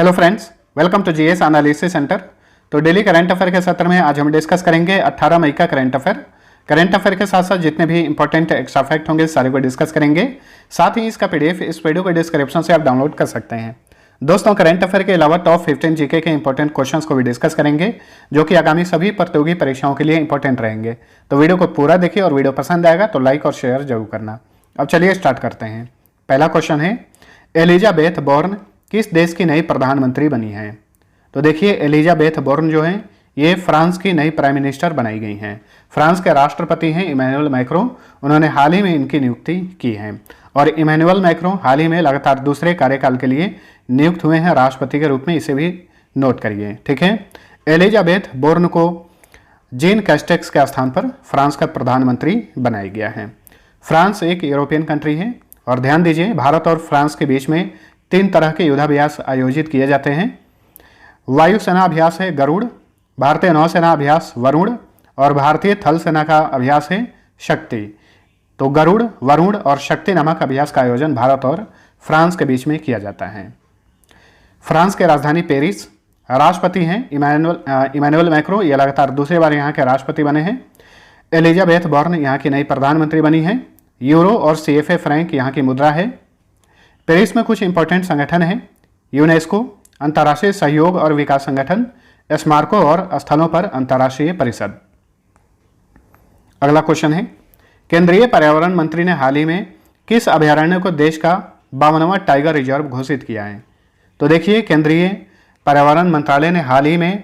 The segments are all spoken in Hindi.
Hello friends, welcome to GS analysis centre. तो डेली करंट अफेयर के सत्र में आज हम डिस्कस करेंगे 18 मई का करंट अफेयर। करंट अफेयर के साथ साथ जितने भी इंपॉर्टेंट एक्स्ट्रा फैक्ट होंगे सारे को डिस्कस करेंगे। साथ ही इसका पीडीएफ इस वीडियो के डिस्क्रिप्शन से आप डाउनलोड कर सकते हैं। दोस्तों, करंट अफेयर के अलावा टॉप 15 जीके के इंपॉर्टेंट क्वेश्चंस को भी डिस्कस करेंगे, जो कि आगामी सभी प्रतियोगी परीक्षाओं के लिए इंपॉर्टेंट रहेंगे। तो वीडियो को पूरा देखिए और वीडियो पसंद आएगा तो लाइक और शेयर जरूर करना। अब चलिए स्टार्ट करते हैं। पहला क्वेश्चन है, एलिजाबेथ बोर्न किस देश की नई प्रधानमंत्री बनी हैं? तो देखिए, एलिजाबेथ बोर्न जो हैं ये फ्रांस की नई प्राइम मिनिस्टर बनाई गई हैं। फ्रांस के राष्ट्रपति हैं इमैनुअल मैक्रों। उन्होंने हाल ही में इनकी नियुक्ति की है और इमैनुअल मैक्रों हाल ही में लगातार दूसरे कार्यकाल के लिए नियुक्त हुए हैं राष्ट्रपति के रूप में। इसे भी नोट करिए, ठीक है। एलिजाबेथ बोर्न को जीन कैस्टेक्स के स्थान पर फ्रांस का प्रधानमंत्री बनाया गया है। फ्रांस एक यूरोपियन कंट्री है और ध्यान दीजिए, भारत और फ्रांस के बीच में 3 तरह के युद्धाभ्यास आयोजित किए जाते हैं। वायुसेना अभ्यास है गरुड़, भारतीय नौसेना अभ्यास वरुण और भारतीय थल सेना का अभ्यास है शक्ति। तो गरुड़, वरुण और शक्ति नामक अभ्यास का आयोजन भारत और फ्रांस के बीच में किया जाता है। फ्रांस के राजधानी पेरिस। राष्ट्रपति हैं इमैनुअल मैक्रों, ये लगातार दूसरी बार यहाँ के राष्ट्रपति बने हैं। एलिजाबेथ बोर्न यहाँ की नई प्रधानमंत्री बनी है। यूरो और CFA फ्रैंक यहाँ की मुद्रा है। पेरिस में कुछ इंपॉर्टेंट संगठन हैं, यूनेस्को, अंतर्राष्ट्रीय सहयोग और विकास संगठन, स्मारकों और स्थलों पर अंतर्राष्ट्रीय परिषद। अगला क्वेश्चन है, केंद्रीय पर्यावरण मंत्री ने हाल ही में किस अभयारण्य को देश का 52वां टाइगर रिजर्व घोषित किया है? तो देखिए, केंद्रीय पर्यावरण मंत्रालय ने हाल ही में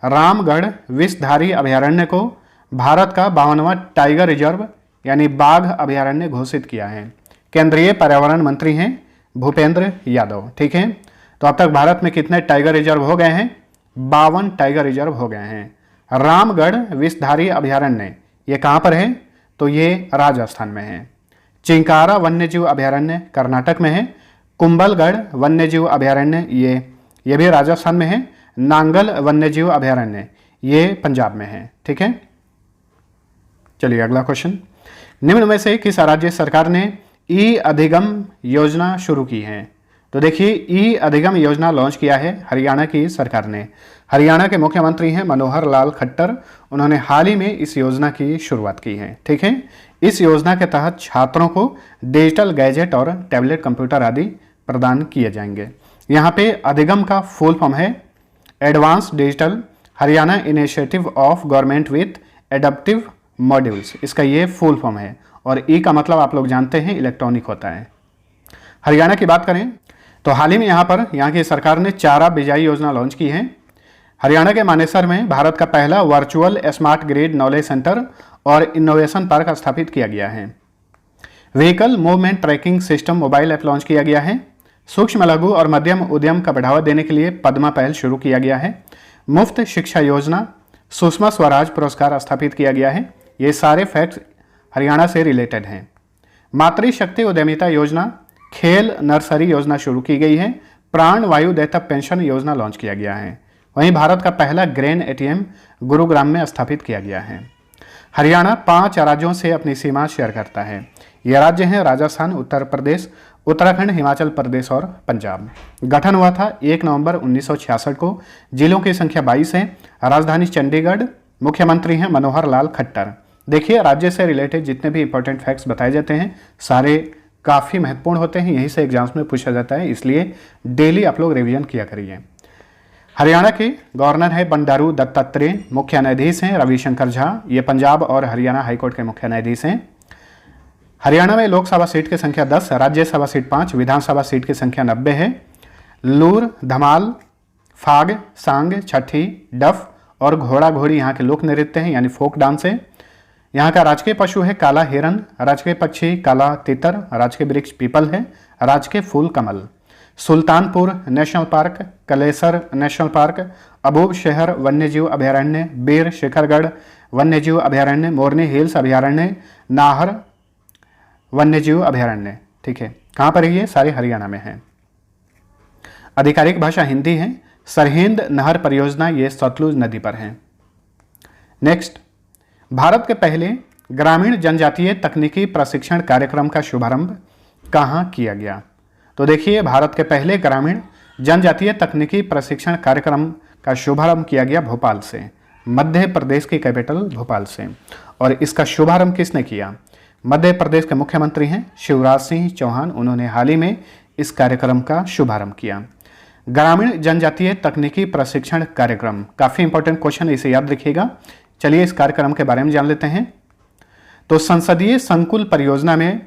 रामगढ़ विषधारी अभयारण्य को भारत का 52वां टाइगर रिजर्व यानी बाघ अभयारण्य घोषित किया है। केंद्रीय पर्यावरण मंत्री हैं भूपेंद्र यादव, ठीक है। तो अब तक भारत में कितने टाइगर रिजर्व हो गए हैं? 52 टाइगर रिजर्व हो गए हैं। रामगढ़ विषधारी अभयारण्य ये कहाँ पर है? तो ये राजस्थान में है। चिंकारा वन्यजीव अभयारण्य कर्नाटक में है। कुंभलगढ़ वन्यजीव अभयारण्य ये भी राजस्थान में है। नांगल वन्यजीव अभयारण्य ये पंजाब में है, ठीक है। चलिए अगला क्वेश्चन, निम्न में से किस राज्य सरकार ने ई अधिगम योजना शुरू की है? तो देखिए, ई अधिगम योजना लॉन्च किया है हरियाणा की सरकार ने। हरियाणा के मुख्यमंत्री हैं मनोहर लाल खट्टर। उन्होंने हाल ही में इस योजना की शुरुआत की है, ठीक है। इस योजना के तहत छात्रों को डिजिटल गैजेट और टैबलेट कंप्यूटर आदि प्रदान किए जाएंगे। यहाँ पे अधिगम का फुल फॉर्म है advance digital Haryana initiative of government with adaptive modules. इसका ये फुल फॉर्म है और ई का मतलब आप लोग जानते हैं इलेक्ट्रॉनिक होता है। हरियाणा की बात करें तो हाल ही में यहाँ की सरकार ने चारा बिजाई योजना लॉन्च की है। हरियाणा के मानेसर में भारत का पहला virtual smart grid knowledge centre और इनोवेशन पार्क स्थापित किया गया है। Vehicle movement tracking system mobile app launch किया गया है। सूक्ष्म लघु और मध्यम उद्यम का बढ़ावा देने के लिए पद्मा पहल शुरू किया गया है। मुफ्त शिक्षा योजना, सुषमा स्वराज पुरस्कार स्थापित किया गया है। ये सारे फैक्ट्स हरियाणा से रिलेटेड हैं। मातृशक्ति उद्यमिता योजना, खेल नर्सरी योजना शुरू की गई है। प्राण वायु देयता पेंशन योजना लॉन्च किया गया है। वहीं भारत का पहला ग्रेन ATM गुरुग्राम में स्थापित किया गया है। हरियाणा 5 राज्यों से अपनी सीमा शेयर करता है। ये राज्य हैं राजस्थान, उत्तर प्रदेश, उत्तराखंड, हिमाचल प्रदेश और पंजाब। गठन हुआ था 1 नवंबर 1966 को। जिलों की संख्या 22 है। राजधानी चंडीगढ़। मुख्यमंत्री हैं मनोहर लाल खट्टर। देखिए, राज्य से रिलेटेड जितने भी इंपॉर्टेंट फैक्ट्स बताए जाते हैं सारे काफ़ी महत्वपूर्ण होते हैं, यहीं से एग्जाम्स में पूछा जाता है, इसलिए डेली आप लोग रिवीजन किया करिए। हरियाणा के गवर्नर है बंडारू दत्तात्रेय। मुख्य न्यायाधीश हैं रविशंकर झा। ये पंजाब और हरियाणा हाईकोर्ट के मुख्य न्यायाधीश हैं। हरियाणा में लोकसभा सीट की संख्या 10, राज्यसभा सीट 5, विधानसभा सीट की संख्या 90 है। लूर, धमाल, फाग, सांग, छठी, डफ और घोड़ा घोड़ी यहाँ के लोक नृत्य हैं यानी फोक डांस है। यहाँ का राजकीय पशु है काला हिरन, राजकीय पक्षी काला तितर, राजकीय वृक्ष पीपल है, राजकीय फूल कमल। Sultanpur national park, Kalesar national park, Abubshahar वन्यजीव अभयारण्य, बीर शिखरगढ़ वन्यजीव अभयारण्य, मोरनी हिल्स अभयारण्य, नाहर वन्यजीव अभयारण्य, ठीक है। कहाँ पर है ये? सारे हरियाणा में है। आधिकारिक भाषा हिंदी है। सरहिंद नहर परियोजना ये सतलुज नदी पर है। नेक्स्ट, भारत के पहले ग्रामीण जनजातीय तकनीकी प्रशिक्षण कार्यक्रम का शुभारंभ कहाँ किया गया? तो देखिए, भारत के पहले ग्रामीण जनजातीय तकनीकी प्रशिक्षण कार्यक्रम का शुभारंभ किया गया भोपाल से, मध्य प्रदेश की कैपिटल भोपाल से। और इसका शुभारंभ किसने किया? मध्य प्रदेश के मुख्यमंत्री हैं शिवराज सिंह चौहान, उन्होंने हाल ही में इस कार्यक्रम का शुभारंभ किया। ग्रामीण जनजातीय तकनीकी प्रशिक्षण कार्यक्रम, काफ़ी इंपॉर्टेंट क्वेश्चन है, इसे याद रखिएगा। चलिए इस कार्यक्रम के बारे में जान लेते हैं। तो संसदीय संकुल परियोजना में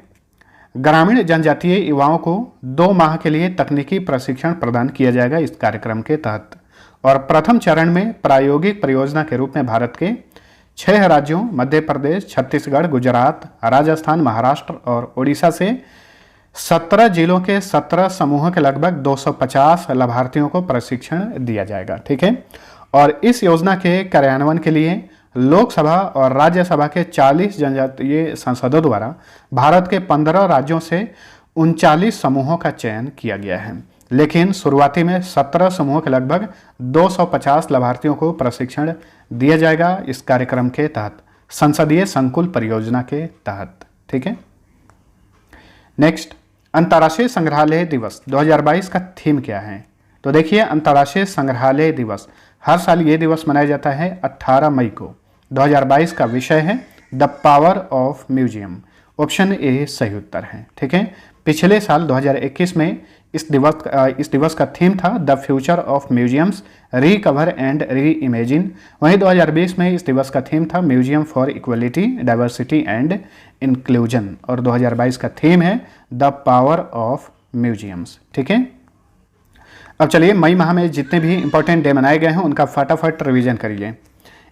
ग्रामीण जनजातीय युवाओं को 2 माह के लिए तकनीकी प्रशिक्षण प्रदान किया जाएगा इस कार्यक्रम के तहत। और प्रथम चरण में प्रायोगिक परियोजना के रूप में भारत के 6 राज्यों मध्य प्रदेश, छत्तीसगढ़, गुजरात, राजस्थान, महाराष्ट्र और उड़ीसा से 17 जिलों के 17 समूहों के लगभग 250 लाभार्थियों को प्रशिक्षण दिया जाएगा। ठीक है। और इस योजना के कार्यान्वयन के लिए लोकसभा और राज्यसभा के 40 जनजातीय सांसदों द्वारा भारत के 15 राज्यों से 39 समूहों का चयन किया गया है। लेकिन शुरुआती में 17 समूहों के लगभग 250 लाभार्थियों को प्रशिक्षण दिया जाएगा इस कार्यक्रम के तहत, संसदीय संकुल परियोजना के तहत। ठीक है। नेक्स्ट, अंतर्राष्ट्रीय संग्रहालय दिवस 2022 का थीम क्या है? तो देखिए, अंतर्राष्ट्रीय संग्रहालय दिवस हर साल ये दिवस मनाया जाता है 18 मई को। 2022 का विषय है the power of museum. Option A सही उत्तर है। ठीक है। पिछले साल 2021 में इस दिवस का थीम था the future of museums, recover and re imagine. वहीं 2020 में इस दिवस का थीम था museum for equality, diversity and inclusion. और 2022 का थीम है द पावर ऑफ म्यूजियम्स। ठीक है। अब चलिए मई माह में जितने भी इंपॉर्टेंट डे मनाए गए हैं उनका फटाफट रिवीजन करिए।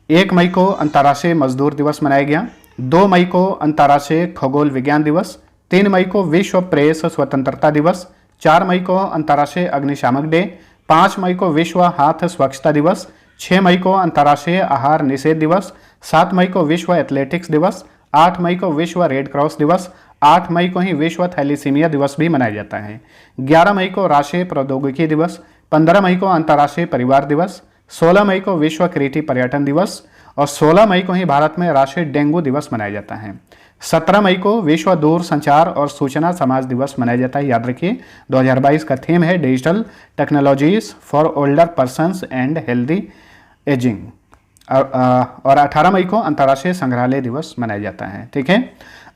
1 मई को अंतर्राष्ट्रीय मजदूर दिवस मनाया गया। 2 मई को अंतर्राष्ट्रीय खगोल विज्ञान दिवस। 3 मई को विश्व प्रेस स्वतंत्रता दिवस। 4 मई को अंतर्राष्ट्रीय अग्निशामक डे। 5 मई को विश्व हाथ स्वच्छता दिवस। 6 मई को अंतर्राष्ट्रीय आहार निषेध दिवस। 7 मई को विश्व एथलेटिक्स दिवस। 8 मई को विश्व रेड क्रॉस दिवस। 8 मई को ही विश्व थैलीसीमिया दिवस भी मनाया जाता है। 11 मई को राष्ट्रीय प्रौद्योगिकी दिवस। 15 मई को अंतर्राष्ट्रीय परिवार दिवस। 16 मई को विश्व क्रीटी पर्यटन दिवस। और 16 मई को ही भारत में राष्ट्रीय डेंगू दिवस मनाया जाता है। 17 मई को विश्व दूर संचार और सूचना समाज दिवस मनाया जाता है। याद रखिए 2022 का थीम है digital technologies for older persons and healthy ageing. और 18 मई को अंतर्राष्ट्रीय संग्रहालय दिवस मनाया जाता है। ठीक है।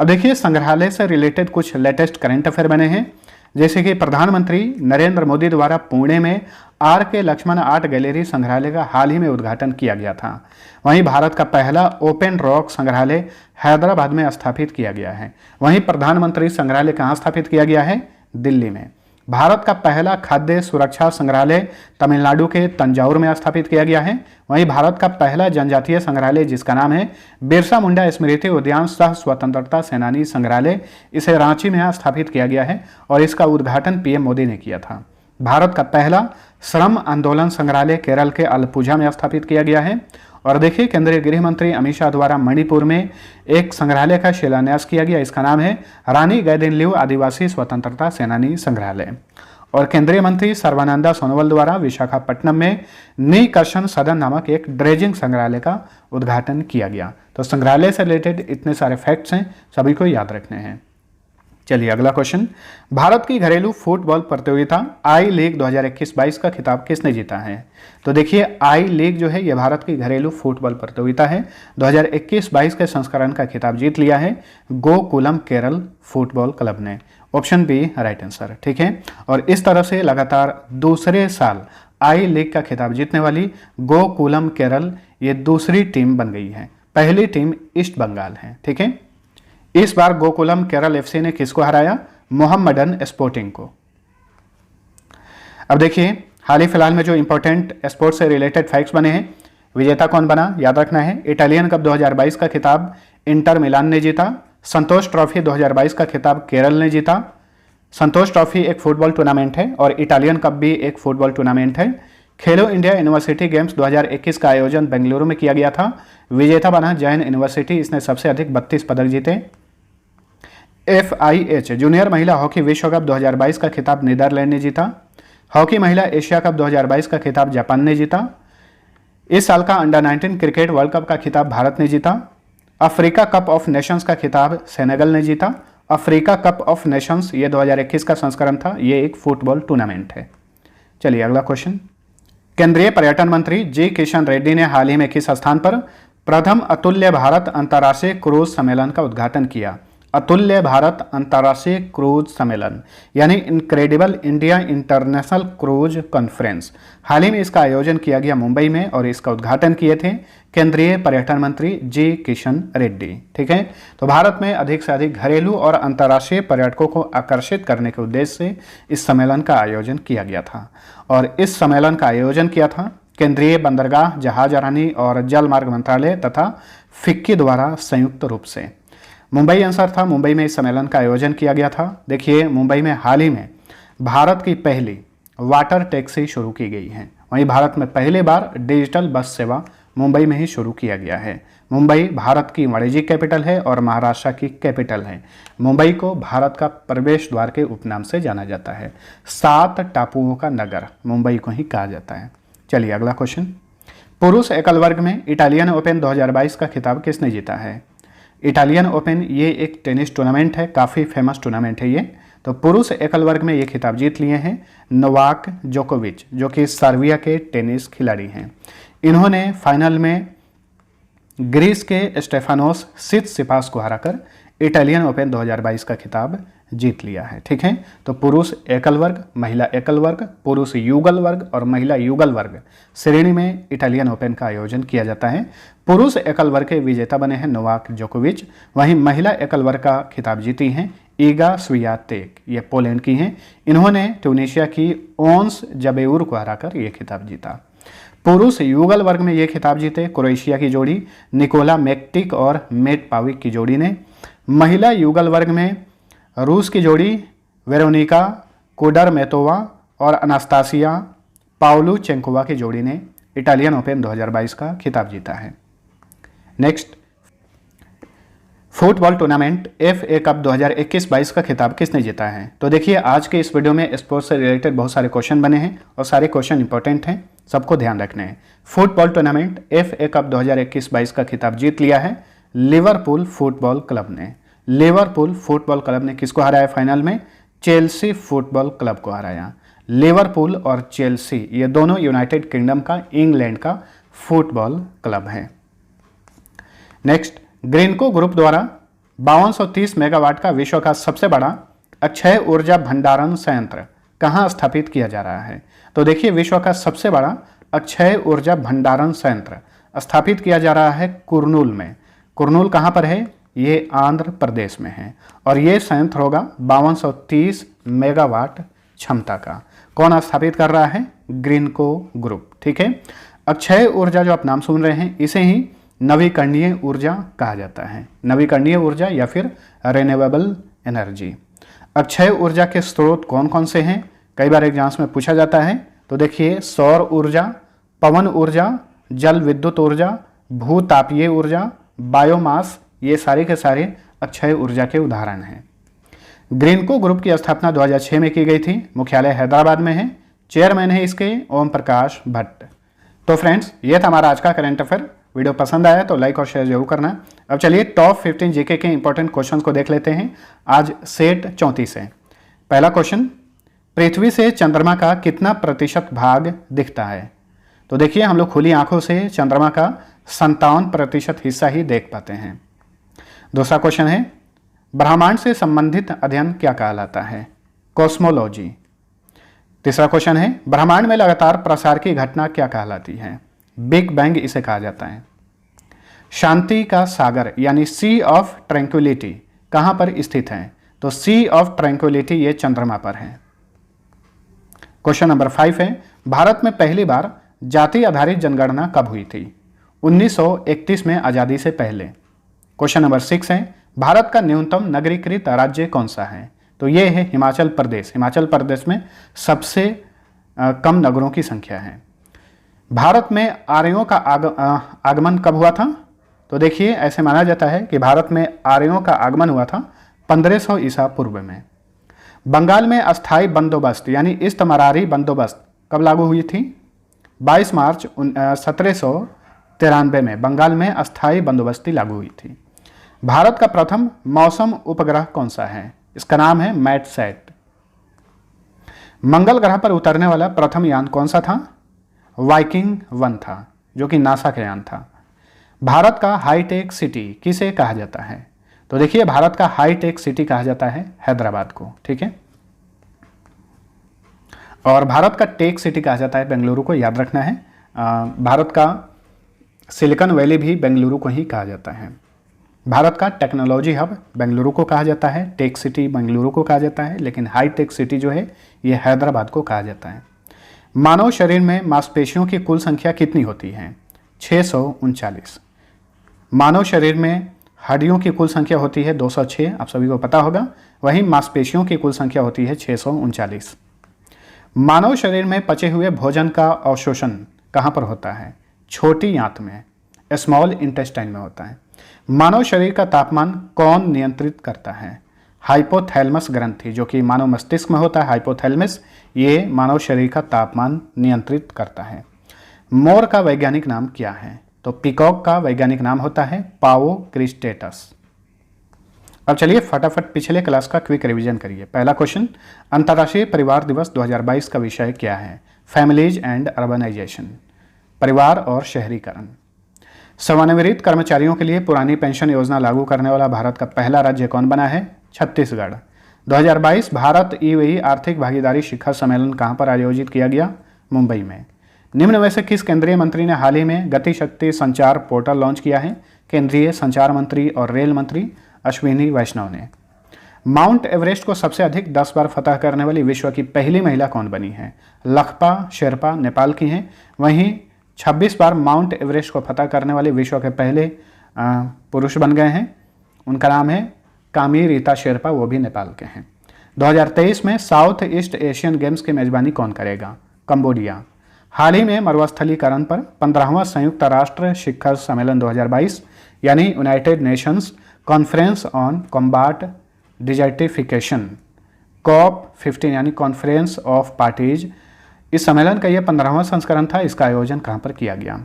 अब देखिए, संग्रहालय से रिलेटेड कुछ लेटेस्ट करंट अफेयर बने हैं, जैसे कि प्रधानमंत्री नरेंद्र मोदी द्वारा पुणे में RK लक्ष्मण आर्ट गैलरी संग्रहालय का हाल ही में उद्घाटन किया गया था। वहीं भारत का पहला ओपन रॉक संग्रहालय हैदराबाद में स्थापित किया गया है। वहीं प्रधानमंत्री संग्रहालय कहाँ स्थापित किया गया है? दिल्ली में। भारत का पहला खाद्य सुरक्षा संग्रहालय तमिलनाडु के तंजाउर में स्थापित किया गया है। वहीं भारत का पहला जनजातीय संग्रहालय जिसका नाम है बिरसा मुंडा स्मृति उद्यान सह स्वतंत्रता सेनानी संग्रहालय, इसे रांची में स्थापित किया गया है और इसका उद्घाटन PM मोदी ने किया था। भारत का पहला श्रम आंदोलन संग्रहालय केरल के अलपुझा में स्थापित किया गया है। और देखिए, केंद्रीय गृह मंत्री अमित शाह द्वारा मणिपुर में एक संग्रहालय का शिलान्यास किया गया, इसका नाम है रानी गैदिनलिऊ आदिवासी स्वतंत्रता सेनानी संग्रहालय। और केंद्रीय मंत्री सर्बानंद सोनोवाल द्वारा विशाखापट्टनम में नीकर्षण सदन नामक एक ड्रेजिंग संग्रहालय का उद्घाटन किया गया। तो संग्रहालय से रिलेटेड इतने सारे फैक्ट्स हैं, सभी को याद रखने हैं। चलिए अगला क्वेश्चन, भारत की घरेलू फुटबॉल प्रतियोगिता आई लीग 2021-22 का खिताब किसने जीता है? तो देखिए, आई लीग जो है ये भारत की घरेलू फुटबॉल प्रतियोगिता है। 2021-22 के संस्करण का खिताब जीत लिया है गोकुलम केरल फुटबॉल क्लब ने। Option B right answer. ठीक है। और इस तरह से लगातार दूसरे साल आई लीग का खिताब जीतने वाली गोकुलम केरल ये दूसरी टीम बन गई है। पहली टीम ईस्ट बंगाल है। ठीक है। इस बार गोकुलम केरल FC ने किसको हराया? मोहम्मडन स्पोर्टिंग को। अब देखिए, हाल ही फिलहाल में जो इंपॉर्टेंट स्पोर्ट्स से रिलेटेड फैक्ट्स बने हैं, विजेता कौन बना याद रखना है। इटालियन कप 2022 का खिताब इंटर मिलान ने जीता। संतोष ट्रॉफी 2022 का खिताब केरल ने जीता। संतोष ट्रॉफी एक फुटबॉल टूर्नामेंट है और इटालियन कप भी एक फुटबॉल टूर्नामेंट है। खेलो इंडिया यूनिवर्सिटी गेम्स 2021 का आयोजन बेंगलुरु में किया गया था। विजेता बना जैन यूनिवर्सिटी, इसने सबसे अधिक 32 पदक जीते। FIH जूनियर महिला हॉकी विश्व कप 2022 का खिताब नीदरलैंड ने जीता। हॉकी महिला एशिया कप 2022 का खिताब जापान ने जीता। इस साल का अंडर 19 क्रिकेट वर्ल्ड कप का खिताब भारत ने जीता। अफ्रीका कप ऑफ नेशंस का खिताब सेनेगल ने जीता। अफ्रीका कप ऑफ नेशंस ये 2021 का संस्करण था, ये एक फुटबॉल टूर्नामेंट है। चलिए अगला क्वेश्चन। केंद्रीय पर्यटन मंत्री जी किशन रेड्डी ने हाल ही में किस स्थान पर प्रथम अतुल्य भारत अंतर्राष्ट्रीय क्रूज सम्मेलन का उद्घाटन किया? अतुल्य भारत अंतर्राष्ट्रीय क्रूज सम्मेलन यानी incredible India international cruise conference, हाल ही में इसका आयोजन किया गया मुंबई में और इसका उद्घाटन किए थे केंद्रीय पर्यटन मंत्री जी किशन रेड्डी। ठीक है, तो भारत में अधिक से अधिक घरेलू और अंतर्राष्ट्रीय पर्यटकों को आकर्षित करने के उद्देश्य से इस सम्मेलन का आयोजन किया गया था और इस सम्मेलन का आयोजन किया था केंद्रीय बंदरगाह, जहाजरानी और जल मार्ग मंत्रालय तथा फिक्की द्वारा संयुक्त रूप से। मुंबई आंसर था, मुंबई में इस सम्मेलन का आयोजन किया गया था। देखिए मुंबई में हाल ही में भारत की पहली वाटर टैक्सी शुरू की गई है। वहीं भारत में पहली बार डिजिटल बस सेवा मुंबई में ही शुरू किया गया है। मुंबई भारत की वाणिज्यिक कैपिटल है और महाराष्ट्र की कैपिटल है। मुंबई को भारत का प्रवेश द्वार के उपनाम से जाना जाता है। 7 टापुओं का नगर मुंबई को ही कहा जाता है। चलिए अगला क्वेश्चन। पुरुष एकल वर्ग में इटालियन ओपन 2022 का खिताब किसने जीता है? इटालियन ओपन ये एक टेनिस टूर्नामेंट है, काफ़ी फेमस टूर्नामेंट है ये। तो पुरुष एकल वर्ग में ये खिताब जीत लिए हैं नोवाक जोकोविच, जो कि सर्बिया के टेनिस खिलाड़ी हैं। इन्होंने फाइनल में ग्रीस के स्टेफानोस सिटसिपास को हराकर इटालियन ओपन 2022 का खिताब जीत लिया है। ठीक है, तो पुरुष एकल वर्ग, महिला एकल वर्ग, पुरुष युगल वर्ग और महिला युगल वर्ग श्रेणी में इटालियन ओपन का आयोजन किया जाता है। पुरुष एकल वर्ग के विजेता बने हैं नोवाक जोकोविच। वहीं महिला एकल वर्ग का खिताब जीती हैं ईगा स्वियातेक, ये पोलैंड की हैं। इन्होंने ट्यूनीशिया की ओंस जबेउर को हराकर ये खिताब जीता। पुरुष युगल वर्ग में ये खिताब जीते क्रोएशिया की जोड़ी निकोला मेक्टिक और मेट पाविक की जोड़ी ने। महिला युगल वर्ग में रूस की जोड़ी वेरोनिका कुडरमेतोवा और अनास्तासिया पाउलुचेंकोवा की जोड़ी ने इटालियन ओपन 2022 का खिताब जीता है। Next, football tournament FA cup 2021-22 का खिताब किसने जीता है? तो देखिए आज के इस वीडियो में स्पोर्ट्स से रिलेटेड बहुत सारे क्वेश्चन बने हैं और सारे क्वेश्चन इंपॉर्टेंट हैं, सबको ध्यान रखने हैं। फुटबॉल टूर्नामेंट FA कप 2021-22 का खिताब जीत लिया है लिवरपूल फुटबॉल क्लब ने। लिवरपूल फुटबॉल क्लब ने किसको हराया फाइनल में? चेल्सी फुटबॉल क्लब को हराया। लिवरपूल और चेल्सी ये दोनों यूनाइटेड किंगडम का, इंग्लैंड का फुटबॉल क्लब है। नेक्स्ट, ग्रीनको ग्रुप द्वारा 5230 मेगावाट का विश्व का सबसे बड़ा अक्षय ऊर्जा भंडारण संयंत्र कहाँ स्थापित किया जा रहा है? तो देखिए विश्व का सबसे बड़ा अक्षय ऊर्जा भंडारण संयंत्र स्थापित किया जा रहा है कुर्नूल में। कुर्नूल कहाँ पर है? ये आंध्र प्रदेश में है और ये संयंत्र होगा 5230 मेगावाट क्षमता का। कौन स्थापित कर रहा है? ग्रीनको ग्रुप। ठीक है, अक्षय ऊर्जा जो आप नाम सुन रहे हैं इसे ही नवीकरणीय ऊर्जा कहा जाता है। नवीकरणीय ऊर्जा या फिर रिन्यूएबल एनर्जी। अक्षय ऊर्जा के स्रोत कौन कौन से हैं? कई बार एग्जाम्स में पूछा जाता है। तो देखिए सौर ऊर्जा, पवन ऊर्जा, जल विद्युत ऊर्जा, भूतापीय ऊर्जा, बायोमास, ये सारे के सारे अक्षय ऊर्जा के उदाहरण हैं। ग्रीनको ग्रुप की स्थापना 2006 में की गई थी। मुख्यालय हैदराबाद में है। चेयरमैन है इसके ओम प्रकाश भट्ट। तो फ्रेंड्स ये था हमारा आज का करंट अफेयर। वीडियो पसंद आया तो लाइक और शेयर जरूर करना। अब चलिए टॉप 15 जीके के इंपॉर्टेंट क्वेश्चंस को देख लेते हैं आज सेट 34 है। पहला क्वेश्चन, पृथ्वी से चंद्रमा का कितना प्रतिशत भाग दिखता है? तो देखिए हम लोग खुली आंखों से चंद्रमा का 57% हिस्सा ही देख पाते हैं। दूसरा क्वेश्चन है, ब्रह्मांड से संबंधित अध्ययन क्या कहलाता है? कॉस्मोलॉजी। तीसरा क्वेश्चन है, ब्रह्मांड में लगातार प्रसार की घटना क्या कहलाती है? बिग बैंग इसे कहा जाता है। शांति का सागर यानी सी ऑफ ट्रैंक्विलिटी कहां पर स्थित है? तो सी ऑफ ट्रैंक्विलिटी ये चंद्रमा पर है। क्वेश्चन नंबर 5 है, भारत में पहली बार जाति आधारित जनगणना कब हुई थी? 1931 में आजादी से पहले। क्वेश्चन नंबर 6 है, भारत का न्यूनतम नगरीकृत राज्य कौन सा है? तो ये है हिमाचल प्रदेश। हिमाचल प्रदेश में सबसे कम नगरों की संख्या है। भारत में आर्यों का आगमन कब हुआ था? तो देखिए ऐसे माना जाता है कि भारत में आर्यों का आगमन हुआ था 1500 ईसा पूर्व में। बंगाल में अस्थाई बंदोबस्त यानी इस्तमरारी बंदोबस्त कब लागू हुई थी? 22 मार्च 1793 में बंगाल में अस्थाई बंदोबस्ती लागू हुई थी। भारत का प्रथम मौसम उपग्रह कौन सा है? इसका नाम है मैटसैट। मंगल ग्रह पर उतरने वाला प्रथम यान कौन सा था? वाइकिंग 1 था, जो कि नासा का यान था। भारत का हाईटेक सिटी किसे कहा जाता है? तो देखिए, भारत का हाईटेक सिटी कहा जाता है हैदराबाद को, ठीक है। और भारत का टेक सिटी कहा जाता है बेंगलुरु को, याद रखना है। भारत का सिलिकॉन वैली भी बेंगलुरु को ही कहा जाता है। भारत का टेक्नोलॉजी हब बेंगलुरु को कहा जाता है, टेक सिटी बेंगलुरु को कहा जाता है, लेकिन हाईटेक सिटी जो है ये हैदराबाद को कहा जाता है। मानव शरीर में मांसपेशियों की कुल संख्या कितनी होती है? 639। मानव शरीर में हड्डियों की कुल संख्या होती है 206, आप सभी को पता होगा। वहीं मांसपेशियों की कुल संख्या होती है 639। मानव शरीर में पचे हुए भोजन का अवशोषण कहाँ पर होता है? छोटी आंत में, स्मॉल इंटेस्टाइन में होता है। मानव शरीर का तापमान कौन नियंत्रित करता है? हाइपोथैलेमस ग्रंथि, जो कि मानव मस्तिष्क में होता है, हाइपोथैलेमस, ये मानव शरीर का तापमान नियंत्रित करता है। मोर का वैज्ञानिक नाम क्या है? तो पीकॉक का वैज्ञानिक नाम होता है पाओ क्रिस्टेटस। अब चलिए फटाफट पिछले क्लास का क्विक रिवीजन करिए। पहला क्वेश्चन, अंतर्राष्ट्रीय परिवार दिवस 2022 का विषय क्या है? फैमिलीज एंड अर्बनाइजेशन, परिवार और शहरीकरण। सेवानिवृत्त कर्मचारियों के लिए पुरानी पेंशन योजना लागू करने वाला भारत का पहला राज्य कौन बना है? छत्तीसगढ़। 2022 भारत यूएई आर्थिक भागीदारी शिखर सम्मेलन कहाँ पर आयोजित किया गया? मुंबई में। निम्न में से किस केंद्रीय मंत्री ने हाल ही में गति शक्ति संचार पोर्टल लॉन्च किया है? केंद्रीय संचार मंत्री और रेल मंत्री अश्विनी वैष्णव ने। माउंट एवरेस्ट को सबसे अधिक 10 बार फतह करने वाली विश्व की पहली महिला कौन बनी है? लखपा शेरपा नेपाल की हैं। वहीं 26 बार माउंट एवरेस्ट को फतह करने वाले विश्व के पहले पुरुष बन गए हैं, उनका नाम है कामी रीता शेरपा, वो भी नेपाल के हैं। 2023 में साउथ ईस्ट एशियन गेम्स की मेजबानी कौन करेगा? कंबोडिया। हाल ही में मरुस्थलीकरण पर 15वां संयुक्त राष्ट्र शिखर सम्मेलन 2022 यानी United Nations conference on कॉम्बाट desertification COP15 यानी कॉन्फ्रेंस ऑफ पार्टीज, इस सम्मेलन का यह 15वां संस्करण था। इसका आयोजन कहाँ पर किया गया?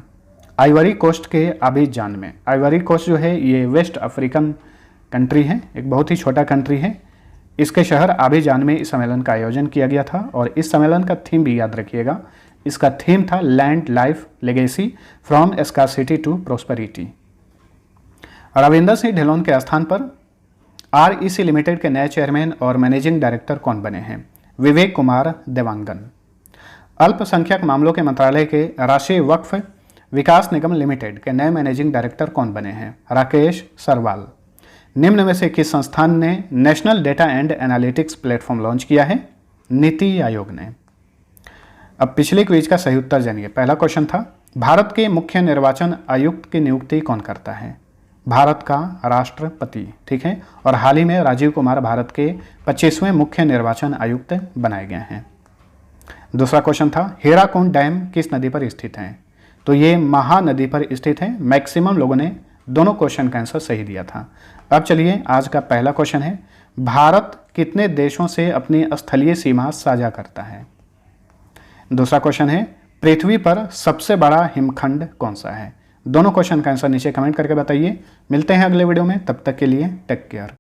आइवरी कोस्ट के अबिजान में। आइवरी कोस्ट जो है ये वेस्ट अफ्रीकन कंट्री है, एक बहुत ही छोटा कंट्री है। इसके शहर अबिजान में इस सम्मेलन का आयोजन किया गया था। और इस सम्मेलन का थीम भी याद रखिएगा, इसका थीम था land life legacy from scarcity to prosperity. Ravinder Singh Dhillon के स्थान पर REC लिमिटेड के नए चेयरमैन और मैनेजिंग डायरेक्टर कौन बने हैं? विवेक कुमार देवांगन। अल्पसंख्यक मामलों के मंत्रालय के राष्ट्रीय वक्फ विकास निगम लिमिटेड के नए मैनेजिंग डायरेक्टर कौन बने हैं? राकेश सरवाल। निम्न में से किस संस्थान ने national data and analytics platform launch किया है? नीति आयोग ने। अब पिछले क्विज का सही उत्तर जानिए। पहला क्वेश्चन था, भारत के मुख्य निर्वाचन आयुक्त की नियुक्ति कौन करता है? भारत का राष्ट्रपति, ठीक है। और हाल ही में राजीव कुमार भारत के 25वें मुख्य निर्वाचन आयुक्त बनाए गए हैं। दूसरा क्वेश्चन था, हीराकुंड डैम किस नदी पर स्थित है? तो ये महानदी पर स्थित है। मैक्सिमम लोगों ने दोनों क्वेश्चन का आंसर सही दिया था। अब चलिए आज का पहला क्वेश्चन है, भारत कितने देशों से अपनी स्थलीय सीमा साझा करता है? दूसरा क्वेश्चन है, पृथ्वी पर सबसे बड़ा हिमखंड कौन सा है? दोनों क्वेश्चन का आंसर नीचे कमेंट करके बताइए। मिलते हैं अगले वीडियो में, तब तक के लिए टेक केयर।